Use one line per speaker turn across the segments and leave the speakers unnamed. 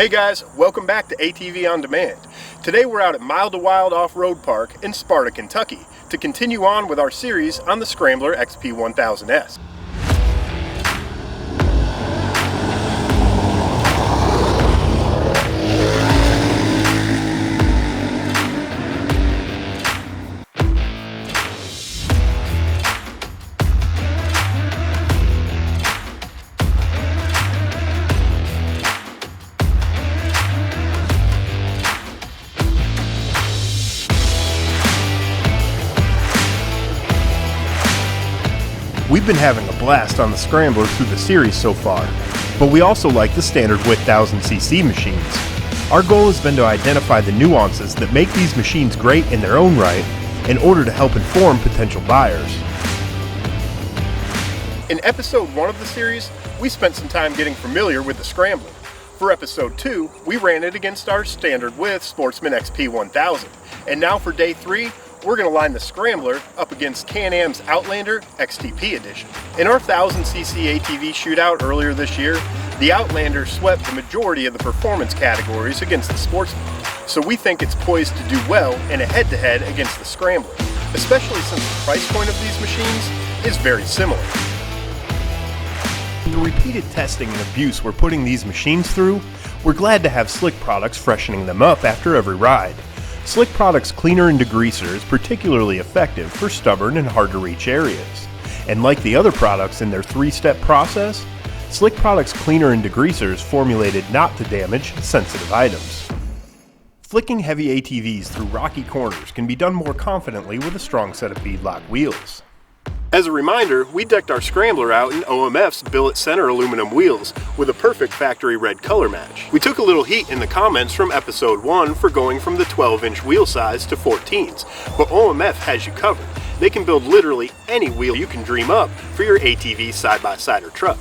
Hey guys, welcome back to ATV On Demand. Today we're out at Mile to Wild Off-Road Park in Sparta, Kentucky to continue on with our series on the Scrambler XP 1000S. We've been having a blast on the Scrambler through the series so far, but we also like the standard width 1000cc machines. Our goal has been to identify the nuances that make these machines great in their own right in order to help inform potential buyers. In episode 1 of the series, we spent some time getting familiar with the Scrambler. For episode 2, we ran it against our standard width Sportsman XP 1000, and now for day 3, we're going to line the Scrambler up against Can-Am's Outlander XTP edition. In our 1000cc ATV shootout earlier this year, the Outlander swept the majority of the performance categories against the Sportsman, so we think it's poised to do well in a head-to-head against the Scrambler, especially since the price point of these machines is very similar. The repeated testing and abuse we're putting these machines through, we're glad to have Slick Products freshening them up after every ride. Slick Products Cleaner and Degreaser is particularly effective for stubborn and hard to reach areas. And like the other products in their 3-step process, Slick Products Cleaner and Degreaser is formulated not to damage sensitive items. Flicking heavy ATVs through rocky corners can be done more confidently with a strong set of beadlock wheels. As a reminder, we decked our Scrambler out in OMF's billet center aluminum wheels with a perfect factory red color match. We took a little heat in the comments from episode 1 for going from the 12-inch wheel size to 14s, but OMF has you covered. They can build literally any wheel you can dream up for your ATV side-by-side or truck.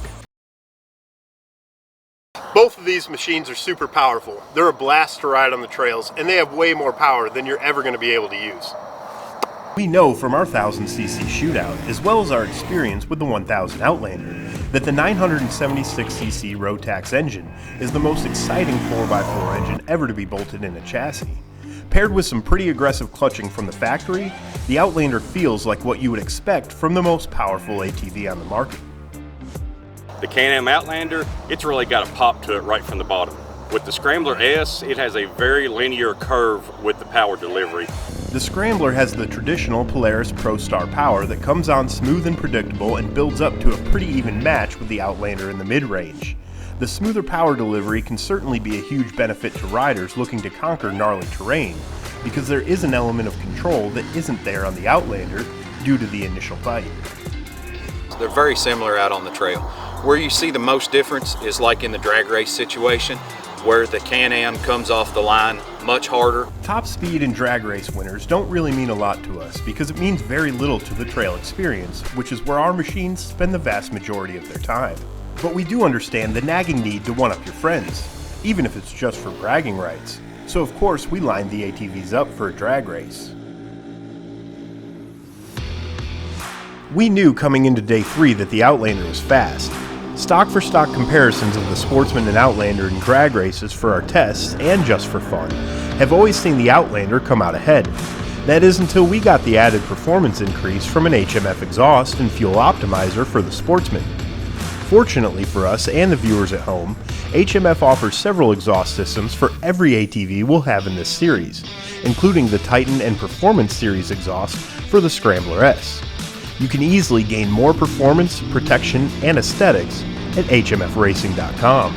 Both of these machines are super powerful. They're a blast to ride on the trails, and they have way more power than you're ever going to be able to use. We know from our 1000cc shootout, as well as our experience with the 1000 Outlander, that the 976cc Rotax engine is the most exciting 4x4 engine ever to be bolted in a chassis. Paired with some pretty aggressive clutching from the factory, the Outlander feels like what you would expect from the most powerful ATV on the market.
The Can-Am Outlander, it's really got a pop to it right from the bottom. With the Scrambler S, it has a very linear curve with the power delivery.
The Scrambler has the traditional Polaris Pro Star power that comes on smooth and predictable and builds up to a pretty even match with the Outlander in the mid-range. The smoother power delivery can certainly be a huge benefit to riders looking to conquer gnarly terrain, because there is an element of control that isn't there on the Outlander due to the initial bite.
They're very similar out on the trail. Where you see the most difference is like in the drag race situation, where the Can-Am comes off the line much harder.
Top speed and drag race winners don't really mean a lot to us because it means very little to the trail experience, which is where our machines spend the vast majority of their time. But we do understand the nagging need to one-up your friends, even if it's just for bragging rights. So of course we lined the ATVs up for a drag race. We knew coming into day 3 that the Outlander was fast. Stock-for-stock comparisons of the Sportsman and Outlander in drag races for our tests, and just for fun, have always seen the Outlander come out ahead. That is until we got the added performance increase from an HMF exhaust and fuel optimizer for the Sportsman. Fortunately for us and the viewers at home, HMF offers several exhaust systems for every ATV we'll have in this series, including the Titan and Performance Series exhaust for the Scrambler S. You can easily gain more performance, protection, and aesthetics at hmfracing.com.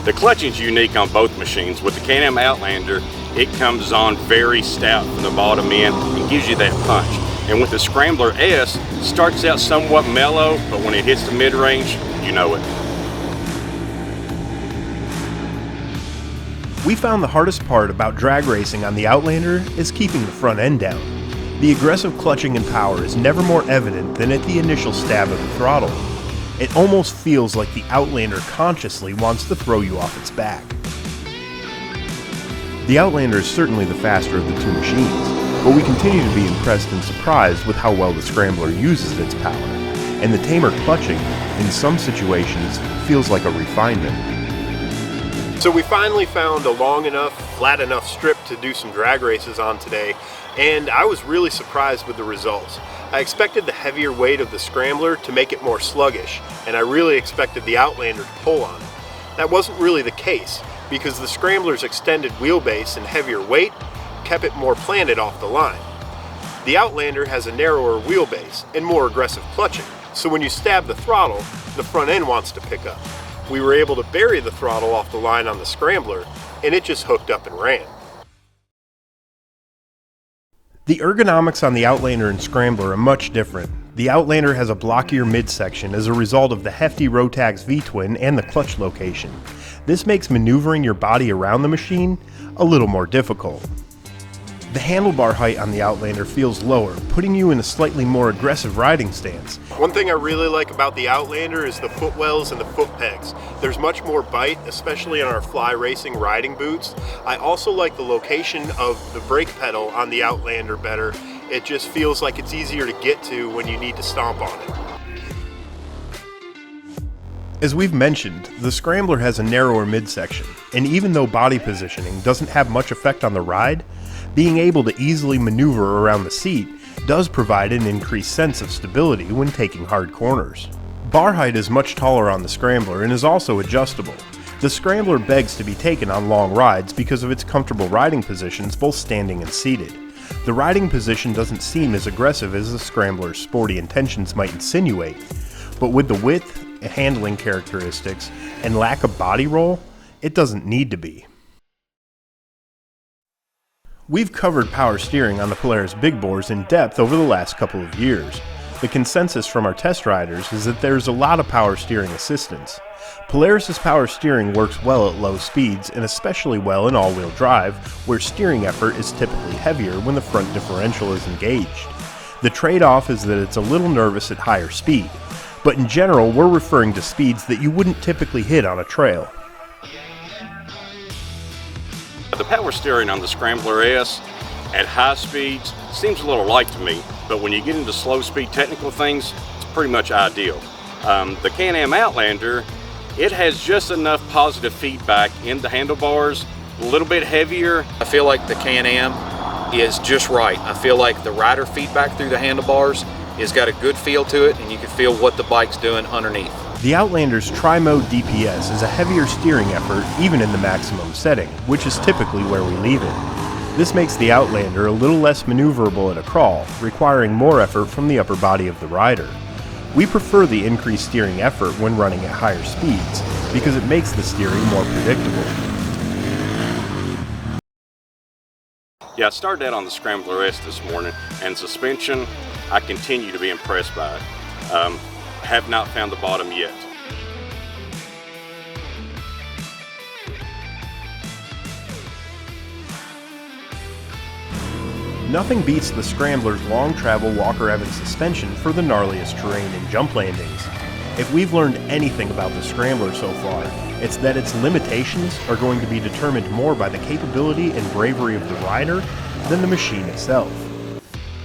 The clutching's unique on both machines. With the Can-Am Outlander, it comes on very stout from the bottom end and gives you that punch. And with the Scrambler S, it starts out somewhat mellow, but when it hits the mid-range, you know it.
We found the hardest part about drag racing on the Outlander is keeping the front end down. The aggressive clutching and power is never more evident than at the initial stab of the throttle. It almost feels like the Outlander consciously wants to throw you off its back. The Outlander is certainly the faster of the two machines, but we continue to be impressed and surprised with how well the Scrambler uses its power, and the tamer clutching in some situations, feels like a refinement. So we finally found a long enough, flat enough strip to do some drag races on today, and I was really surprised with the results. I expected the heavier weight of the Scrambler to make it more sluggish, and I really expected the Outlander to pull on it. That wasn't really the case, because the Scrambler's extended wheelbase and heavier weight kept it more planted off the line. The Outlander has a narrower wheelbase and more aggressive clutching, so when you stab the throttle, the front end wants to pick up. We were able to bury the throttle off the line on the Scrambler, and it just hooked up and ran. The ergonomics on the Outlander and Scrambler are much different. The Outlander has a blockier midsection as a result of the hefty Rotax V-twin and the clutch location. This makes maneuvering your body around the machine a little more difficult. The handlebar height on the Outlander feels lower, putting you in a slightly more aggressive riding stance. One thing I really like about the Outlander is the footwells and the foot pegs. There's much more bite, especially on our fly racing riding boots. I also like the location of the brake pedal on the Outlander better. It just feels like it's easier to get to when you need to stomp on it. As we've mentioned, the Scrambler has a narrower midsection, and even though body positioning doesn't have much effect on the ride, being able to easily maneuver around the seat does provide an increased sense of stability when taking hard corners. Bar height is much taller on the Scrambler and is also adjustable. The Scrambler begs to be taken on long rides because of its comfortable riding positions both standing and seated. The riding position doesn't seem as aggressive as the Scrambler's sporty intentions might insinuate, but with the width, handling characteristics, and lack of body roll, it doesn't need to be. We've covered power steering on the Polaris big bores in depth over the last couple of years. The consensus from our test riders is that there's a lot of power steering assistance. Polaris's power steering works well at low speeds and especially well in all-wheel drive, where steering effort is typically heavier when the front differential is engaged. The trade-off is that it's a little nervous at higher speed, but in general we're referring to speeds that you wouldn't typically hit on a trail.
The power steering on the Scrambler S at high speeds seems a little light to me, but when you get into slow speed technical things, it's pretty much ideal. The Can-Am Outlander, it has just enough positive feedback in the handlebars, a little bit heavier.
I feel like the Can-Am is just right. I feel like the rider feedback through the handlebars has got a good feel to it, and you can feel what the bike's doing underneath.
The Outlander's tri-mode DPS is a heavier steering effort even in the maximum setting, which is typically where we leave it. This makes the Outlander a little less maneuverable at a crawl, requiring more effort from the upper body of the rider. We prefer the increased steering effort when running at higher speeds, because it makes the steering more predictable.
Yeah, I started out on the Scrambler S this morning, and suspension, I continue to be impressed by it. Have not found the bottom yet.
Nothing beats the Scrambler's long travel Walker Evans suspension for the gnarliest terrain and jump landings. If we've learned anything about the Scrambler so far, it's that its limitations are going to be determined more by the capability and bravery of the rider than the machine itself.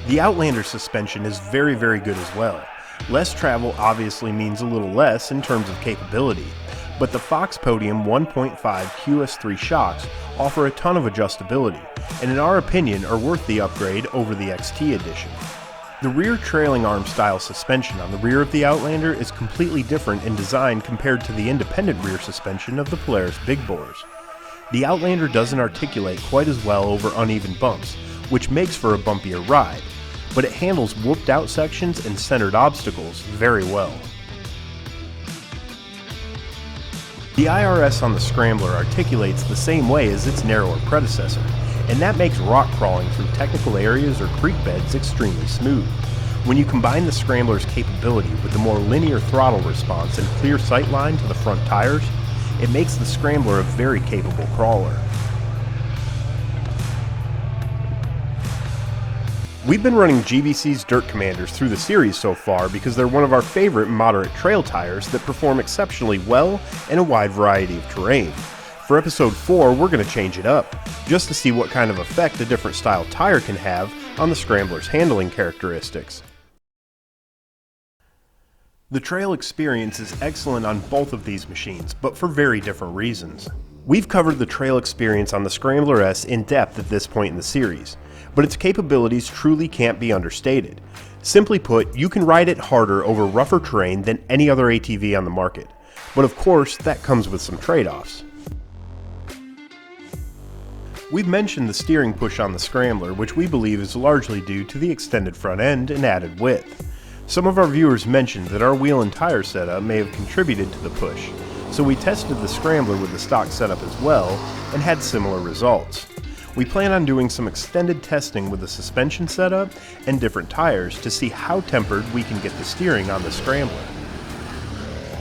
The Outlander suspension is very good as well. Less travel obviously means a little less in terms of capability, but the Fox Podium 1.5 QS3 shocks offer a ton of adjustability, and in our opinion are worth the upgrade over the XT edition. The rear trailing arm style suspension on the rear of the Outlander is completely different in design compared to the independent rear suspension of the Polaris big bores. The Outlander doesn't articulate quite as well over uneven bumps, which makes for a bumpier ride, but it handles whooped out sections and centered obstacles very well. The IRS on the Scrambler articulates the same way as its narrower predecessor, and that makes rock crawling through technical areas or creek beds extremely smooth. When you combine the Scrambler's capability with the more linear throttle response and clear sight line to the front tires, it makes the Scrambler a very capable crawler. We've been running GVC's Dirt Commanders through the series so far because they're one of our favorite moderate trail tires that perform exceptionally well in a wide variety of terrain. For episode 4, we're going to change it up, just to see what kind of effect a different style tire can have on the Scrambler's handling characteristics. The trail experience is excellent on both of these machines, but for very different reasons. We've covered the trail experience on the Scrambler S in depth at this point in the series, but its capabilities truly can't be understated. Simply put, you can ride it harder over rougher terrain than any other ATV on the market, but of course that comes with some trade-offs. We've mentioned the steering push on the Scrambler, which we believe is largely due to the extended front end and added width. Some of our viewers mentioned that our wheel and tire setup may have contributed to the push, so we tested the Scrambler with the stock setup as well and had similar results. We plan on doing some extended testing with the suspension setup and different tires to see how tempered we can get the steering on the Scrambler.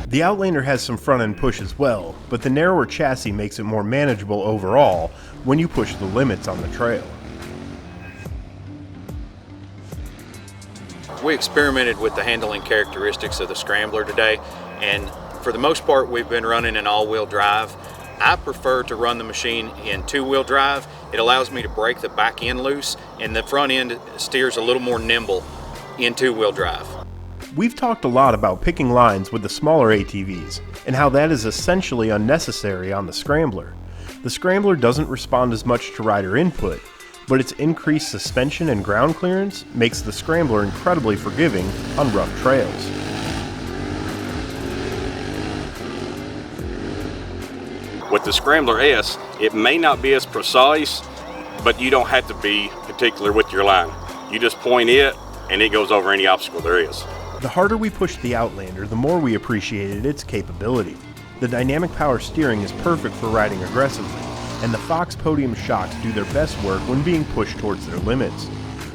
The Outlander has some front end push as well, but the narrower chassis makes it more manageable overall when you push the limits on the trail.
We experimented with the handling characteristics of the Scrambler today, and for the most part we've been running an all-wheel drive. I prefer to run the machine in two-wheel drive. It allows me to break the back end loose, and the front end steers a little more nimble in two-wheel drive.
We've talked a lot about picking lines with the smaller ATVs, and how that is essentially unnecessary on the Scrambler. The Scrambler doesn't respond as much to rider input, but its increased suspension and ground clearance makes the Scrambler incredibly forgiving on rough trails.
With the Scrambler S, it may not be as precise, but you don't have to be particular with your line. You just point it and it goes over any obstacle there is.
The harder we pushed the Outlander, the more we appreciated its capability. The dynamic power steering is perfect for riding aggressively, and the Fox podium shocks do their best work when being pushed towards their limits.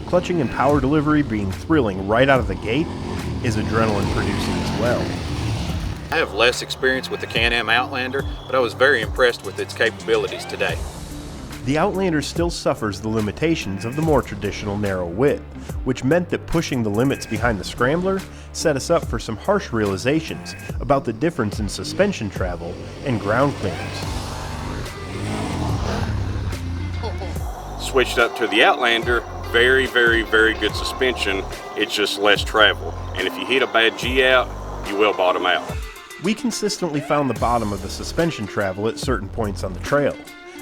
Clutching and power delivery being thrilling right out of the gate is adrenaline producing as well.
I have less experience with the Can-Am Outlander, but I was very impressed with its capabilities today.
The Outlander still suffers the limitations of the more traditional narrow width, which meant that pushing the limits behind the Scrambler set us up for some harsh realizations about the difference in suspension travel and ground clearance.
Switched up to the Outlander, very good suspension. It's just less travel, and if you hit a bad G out, you will bottom out.
We consistently found the bottom of the suspension travel at certain points on the trail,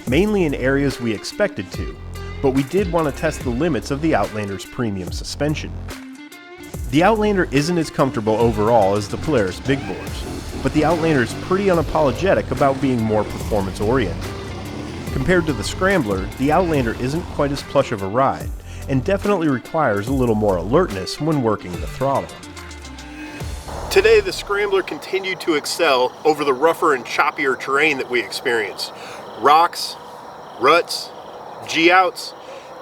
mainly in areas we expected to, but we did want to test the limits of the Outlander's premium suspension. The Outlander isn't as comfortable overall as the Polaris big bores, but the Outlander is pretty unapologetic about being more performance oriented. Compared to the Scrambler, the Outlander isn't quite as plush of a ride, and definitely requires a little more alertness when working the throttle.
Today, the Scrambler continued to excel over the rougher and choppier terrain that we experienced. Rocks, ruts, G-outs,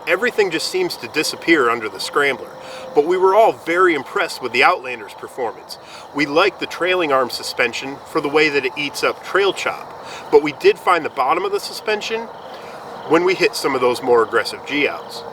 everything just seems to disappear under the Scrambler. But we were all very impressed with the Outlander's performance. We like the trailing arm suspension for the way that it eats up trail chop, but we did find the bottom of the suspension when we hit some of those more aggressive G-outs.